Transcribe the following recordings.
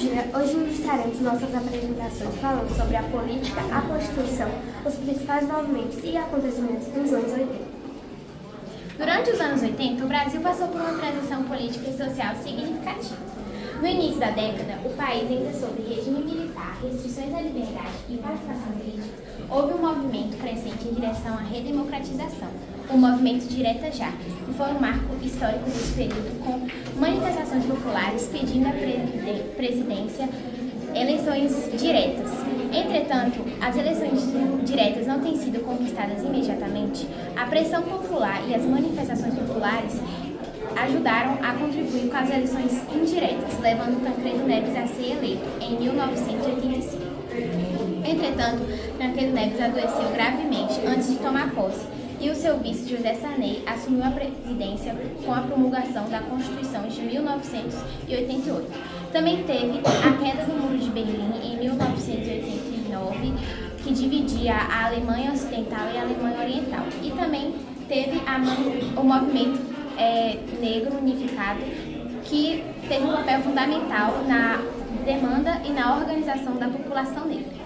dia, hoje iniciaremos nossas apresentações falando sobre a política, a Constituição, os principais movimentos e acontecimentos dos anos 80. Durante os anos 80, o Brasil passou por uma transição política e social significativa. No início da década, o país ainda sob regime militar, restrições à liberdade e participação política, houve um movimento crescente em direção à redemocratização, o movimento Direta Já, que foi um marco histórico desse período, com manifestações populares pedindo à presidência eleições diretas. Entretanto, as eleições diretas não têm sido conquistadas imediatamente. A pressão popular e as manifestações populares ajudaram a contribuir com as eleições indiretas, levando Tancredo Neves a ser eleito em 1985. Entretanto, Tancredo Neves adoeceu gravemente antes de tomar posse e o seu vice, José Sarney, assumiu a presidência com a promulgação da Constituição de 1988. Também teve a queda do Muro de Berlim em 1989, que dividia a Alemanha Ocidental e a Alemanha Oriental. E também teve o movimento negro unificado, que teve um papel fundamental na demanda e na organização da população negra.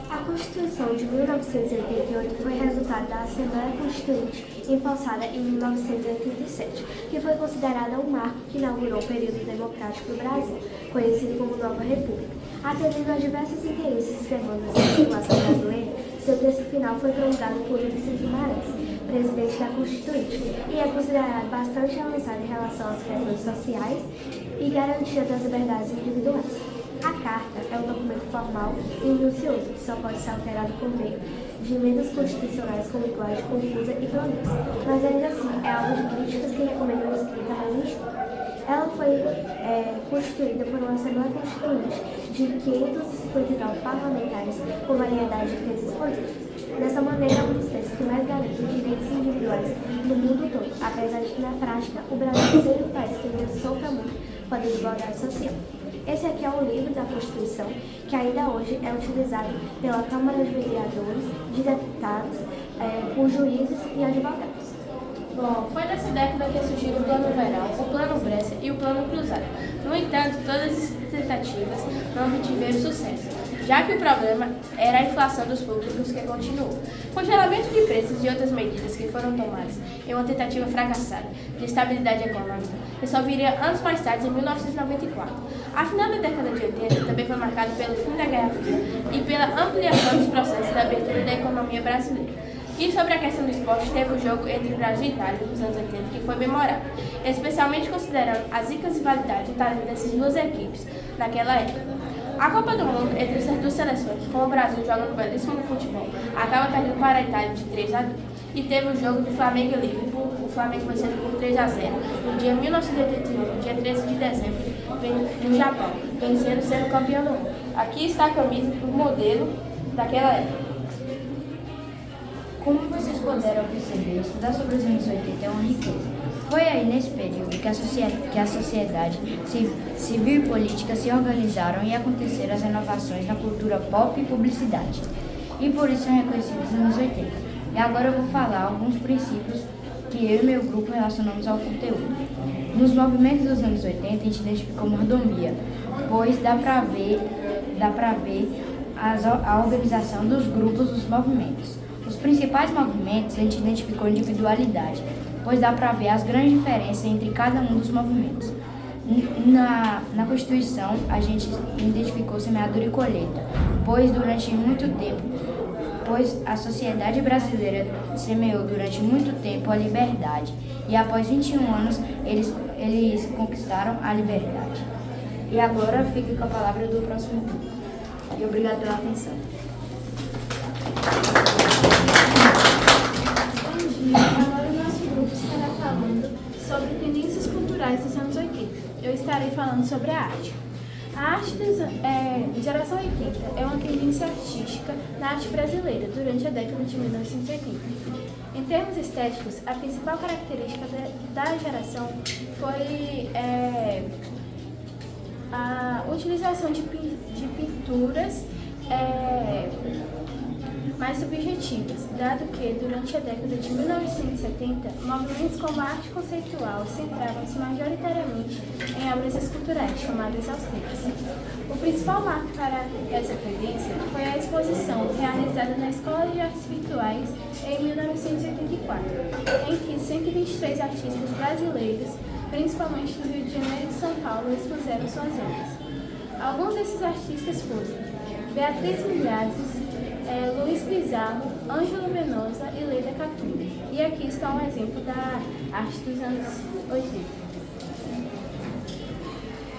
A Constituição de 1988 foi resultado da Assembleia Constituinte, impulsada em 1987, que foi considerada um marco que inaugurou o período democrático do Brasil, conhecido como Nova República. Atendendo a diversos interesses e demandas da população brasileira, seu texto final foi promulgado por Ulisses Guimarães, presidente da Constituinte, e é considerado bastante avançado em relação às questões sociais e garantia das liberdades individuais. A Carta é um documento formal e minucioso que só pode ser alterado por meio de emendas constitucionais com linguagem confusa e prolixa, mas ainda assim é alvo de críticas que recomendam a escrita mais enxuta. Ela foi constituída por uma Assembleia Constituinte de 559 parlamentares com variedade de crenças políticas. Dessa maneira, é um dos textos que mais garante os direitos individuais no mundo todo, apesar de que, na prática, o Brasil seja um país que ainda sofre muito com a desigualdade social. Esse aqui é o livro da Constituição, que ainda hoje é utilizado pela Câmara de Vereadores, de deputados, por juízes e advogados. Bom, foi nessa década que surgiram o Plano Verão, o Plano Brescia e o Plano Cruzado. No entanto, todas as tentativas não obtiveram sucesso, já que o problema era a inflação dos públicos que continuou. Congelamento de preços e outras medidas que foram tomadas em uma tentativa fracassada de estabilidade econômica resolveria anos mais tarde, em 1994. A final da década de 80 também foi marcada pelo fim da Guerra Fria e pela ampliação dos processos de abertura da economia brasileira. E sobre a questão do esporte, teve o jogo entre Brasil e Itália nos anos 80, que foi memorável, especialmente considerando as ricas rivalidades e talento dessas duas equipes naquela época. A Copa do Mundo, entre essas duas seleções, com o Brasil jogando belíssimo futebol, acaba perdendo para a Itália de 3-2. E teve o jogo de Flamengo e Liverpool, o Flamengo vencendo por 3-0, no dia 1981, dia 13 de dezembro, no Japão, vencendo sendo campeão do mundo. Aqui está a camisa do modelo daquela época. Como vocês puderam perceber, estudar sobre os anos 80 é uma riqueza. Foi aí nesse período que a sociedade civil e política se organizaram e aconteceram as renovações na cultura pop e publicidade. E por isso são reconhecidos nos anos 80. E agora eu vou falar alguns princípios que eu e meu grupo relacionamos ao conteúdo. Nos movimentos dos anos 80 a gente identificou mordomia, pois dá pra ver a organização dos grupos dos movimentos. Os principais movimentos a gente identificou individualidade, pois dá para ver as grandes diferenças entre cada um dos movimentos. Na Constituição, a gente identificou semeadura e colheita, pois a sociedade brasileira semeou durante muito tempo a liberdade, e após 21 anos eles conquistaram a liberdade. E agora fica com a palavra do próximo grupo. E obrigado pela atenção. Agora o nosso grupo estará falando sobre tendências culturais dos anos 80. Eu estarei falando sobre a arte. A arte da geração 80 é uma tendência artística na arte brasileira durante a década de 1980. Em termos estéticos, a principal característica da geração foi a utilização de pinturas mais subjetivas, dado que, durante a década de 1970, movimentos como a arte conceitual centravam-se majoritariamente em obras esculturais, chamadas austeras. O principal marco para essa tendência foi a exposição realizada na Escola de Artes Virtuais em 1984, em que 123 artistas brasileiros, principalmente do Rio de Janeiro e São Paulo, expuseram suas obras. Alguns desses artistas foram Beatriz Milhazes, Luiz Pizarro, Ângelo Venosa e Leida Catulli. E aqui está um exemplo da arte dos anos 80.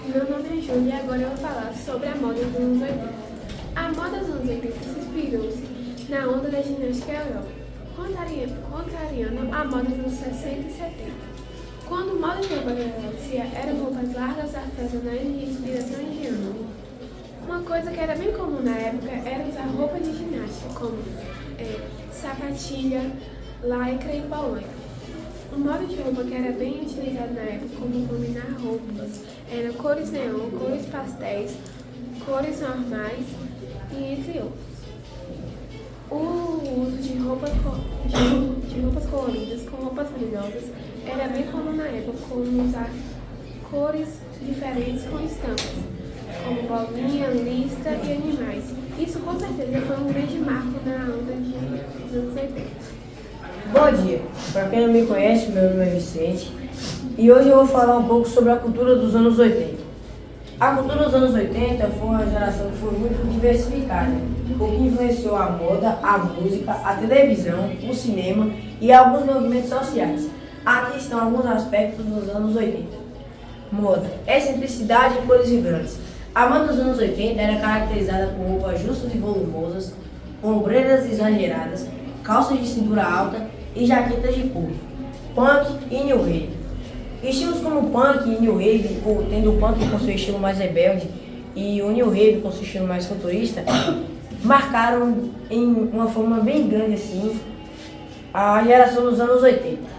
Meu nome é Júlia e agora eu vou falar sobre a moda dos anos 80. A moda dos anos 80 se inspirou-se na onda da ginástica aeróbica, contrariando a moda dos anos 60 e 70. Quando moda de roupa aparecia, eram roupas largas, artesanais e de inspiração indiana. Uma coisa que era bem comum na época era usar roupa de ginástica, como sapatilha, lycra e paulé. O modo de roupa que era bem utilizado na época, como combinar roupas, eram cores neon, cores pastéis, cores normais e entre outros. O uso de roupas coloridas com roupas brilhosas era bem comum na época, como usar cores diferentes com estampas, como bolinha, lisca e animais. Isso com certeza foi um grande marco na onda dos anos 80. Bom dia, para quem não me conhece, meu nome é Vicente e hoje eu vou falar um pouco sobre a cultura dos anos 80. A cultura dos anos 80 foi uma geração que foi muito diversificada, o que influenciou a moda, a música, a televisão, o cinema e alguns movimentos sociais. Aqui estão alguns aspectos dos anos 80. Moda, excentricidade e cores vibrantes. A moda dos anos 80 era caracterizada por roupas justas e volumosas, ombreiras exageradas, calças de cintura alta e jaquetas de couro. Punk e New Wave. Estilos como punk e New Wave, tendo o punk com seu estilo mais rebelde e o New Wave com seu estilo mais futurista, marcaram em uma forma bem grande assim a geração dos anos 80.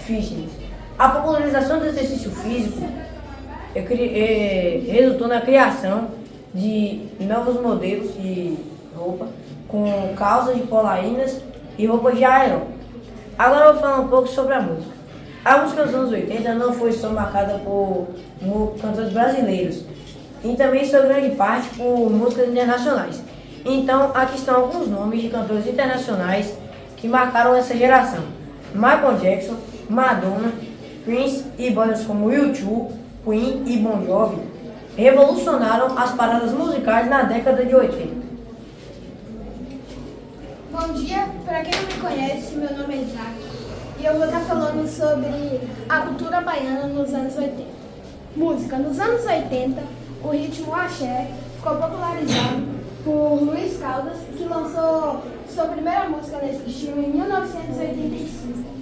Fitness. A popularização do exercício físico resultou na criação de novos modelos de roupa com calças de polainas e roupas de aeróbico. Agora eu vou falar um pouco sobre a música. A música dos anos 80 não foi só marcada por cantores brasileiros, e também sua grande parte por músicas internacionais. Então, aqui estão alguns nomes de cantores internacionais que marcaram essa geração. Michael Jackson, Madonna, Prince e bandas como U2, Queen e Bon Jovi revolucionaram as paradas musicais na década de 80. Bom dia, para quem não me conhece, meu nome é Isaac e eu vou estar falando sobre a cultura baiana nos anos 80. Música. Nos anos 80, o ritmo axé ficou popularizado por Luiz Caldas, que lançou sua primeira música nesse estilo em 1985.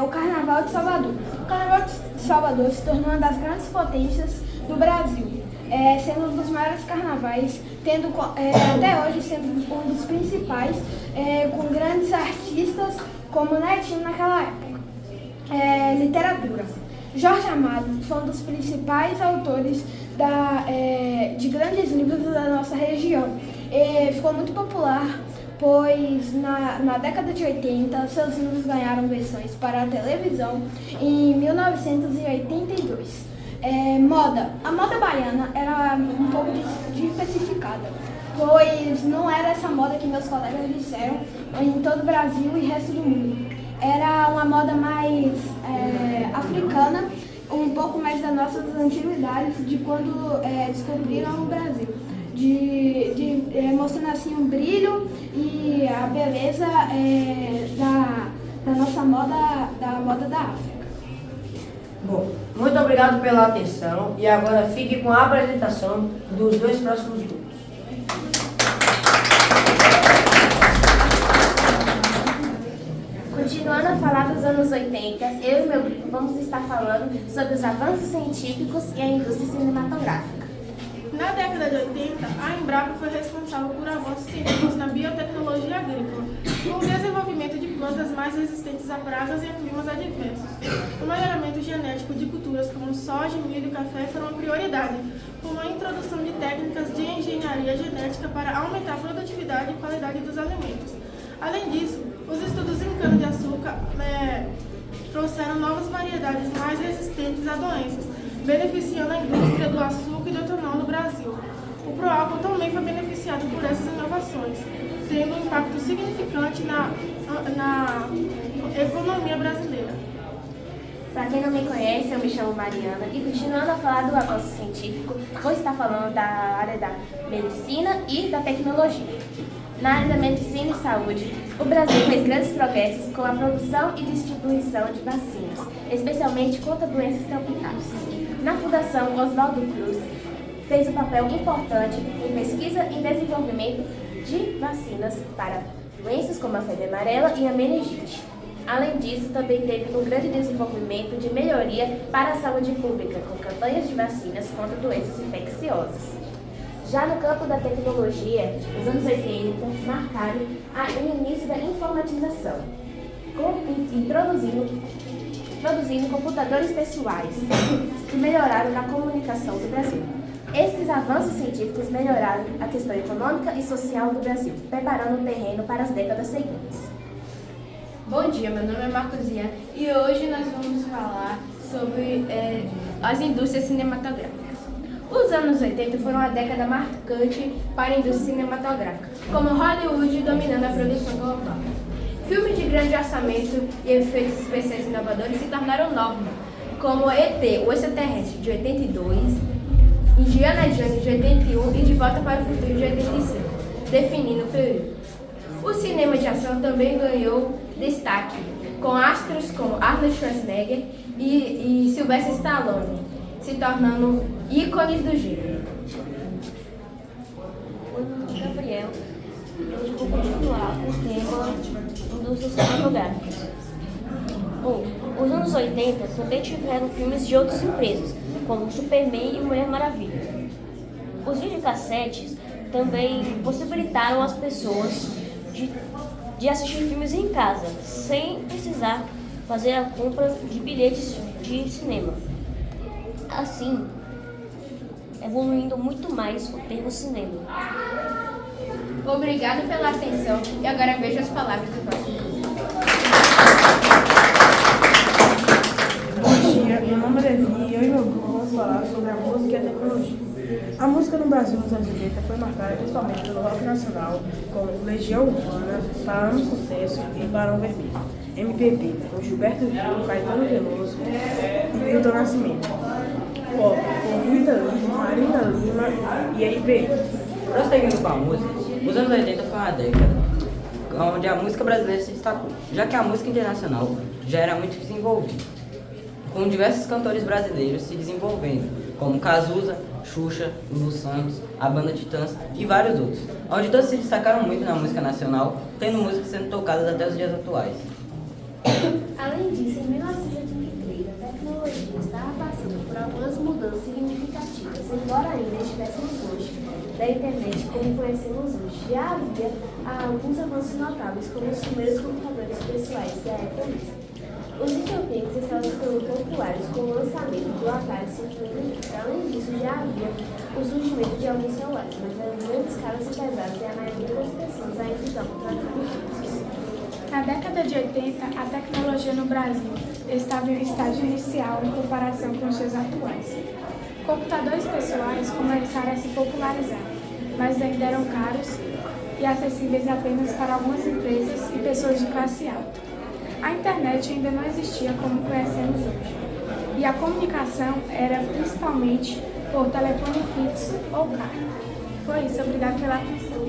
O Carnaval de Salvador. O Carnaval de Salvador se tornou uma das grandes potências do Brasil, sendo um dos maiores carnavais, tendo até hoje sendo um dos principais, com grandes artistas como Netinho naquela época. Literatura. Jorge Amado foi um dos principais autores de grandes livros da nossa região. Ficou muito popular, pois na década de 80 seus livros ganharam versões para a televisão em 1982. Moda. A moda baiana era um pouco diversificada, pois não era essa moda que meus colegas disseram em todo o Brasil e resto do mundo. Era uma moda mais africana, um pouco mais das nossas antiguidades, de quando descobriram o Brasil. Mostrando assim o brilho e a beleza da nossa moda, da moda da África. Bom, muito obrigado pela atenção e agora fique com a apresentação dos dois próximos grupos. Continuando a falar dos anos 80, eu e meu grupo vamos estar falando sobre os avanços científicos e a indústria cinematográfica. Na década de 80, a Embrapa foi responsável por avanços científicos na biotecnologia agrícola, com o desenvolvimento de plantas mais resistentes a pragas e a climas adversos. O melhoramento genético de culturas como soja, milho e café foram uma prioridade, como a introdução de técnicas de engenharia genética para aumentar a produtividade e qualidade dos alimentos. Além disso, os estudos em cana-de-açúcar trouxeram novas variedades mais resistentes a doenças, beneficiando a indústria do açúcar e do etanol no Brasil. O Proálcool também foi beneficiado por essas inovações, tendo um impacto significante na economia brasileira. Para quem não me conhece, eu me chamo Mariana e, continuando a falar do avanço científico, vou estar falando da área da medicina e da tecnologia. Na área da medicina e saúde, o Brasil fez grandes progressos com a produção e distribuição de vacinas, especialmente contra doenças tropicais. Na Fundação Oswaldo Cruz, fez um papel importante em pesquisa e desenvolvimento de vacinas para doenças como a febre amarela e a meningite. Além disso, também teve um grande desenvolvimento de melhoria para a saúde pública, com campanhas de vacinas contra doenças infecciosas. Já no campo da tecnologia, os anos 80 marcaram o início da informatização, introduzindo computadores pessoais que melhoraram na comunicação do Brasil. Esses avanços científicos melhoraram a questão econômica e social do Brasil, preparando o terreno para as décadas seguintes. Bom dia, meu nome é Marcos Ian e hoje nós vamos falar sobre as indústrias cinematográficas. Os anos 80 foram uma década marcante para a indústria cinematográfica, como Hollywood dominando a produção global. Filmes de grande orçamento e efeitos especiais inovadores se tornaram norma, como E.T., o Extraterrestre, de 82, Indiana Jones, de 81 e De Volta para o Futuro, de 85, definindo o período. O cinema de ação também ganhou destaque, com astros como Arnold Schwarzenegger e Sylvester Stallone, se tornando ícones do gênero. Oi, meu nome é Gabriel. Hoje vou continuar o tema indústrias cinematográficas. Os anos 80 também tiveram filmes de outras empresas, como Superman e Mulher Maravilha. Os videocassetes também possibilitaram as pessoas de assistir filmes em casa, sem precisar fazer a compra de bilhetes de cinema. Assim, evoluindo muito mais o termo cinema. Obrigado pela atenção e agora vejo as palavras do próximo grupo. Bom dia, meu nome é Levi e eu e meu grupo vamos falar sobre a música e a tecnologia. A música no Brasil nos anos 80 foi marcada principalmente pelo rock nacional, como Legião Urbana, Paralamas do Sucesso e Barão Vermelho. MPB, com Gilberto Gil, Caetano Veloso e Milton Nascimento. Pop, com Rita Lee, Marina Lima e RPM. Prosseguindo com a música, os anos 80 foi uma década onde a música brasileira se destacou, já que a música internacional já era muito desenvolvida, com diversos cantores brasileiros se desenvolvendo, como Cazuza, Xuxa, Lulu Santos, a banda Titãs e vários outros, onde todos se destacaram muito na música nacional, tendo músicas sendo tocadas até os dias atuais. Além disso, em 1983, a tecnologia estava passando por algumas mudanças significativas, embora ainda estivéssemos longe da internet como conhecemos hoje. Já havia alguns avanços notáveis, como os primeiros computadores pessoais da época mesmo. Os videogames estavam ficando populares com o lançamento do Atari 5600. Além disso, já havia o surgimento de alguns celulares, mas eram grandes, caros e pesados, e a maioria das pessoas ainda usavam para fazer. Na década de 80, a tecnologia no Brasil estava em um estágio inicial em comparação com os dias atuais. Computadores pessoais começaram a se popularizar, mas ainda eram caros e acessíveis apenas para algumas empresas e pessoas de classe alta. A internet ainda não existia como conhecemos hoje, e a comunicação era principalmente por telefone fixo ou carta. Foi isso, obrigado pela atenção.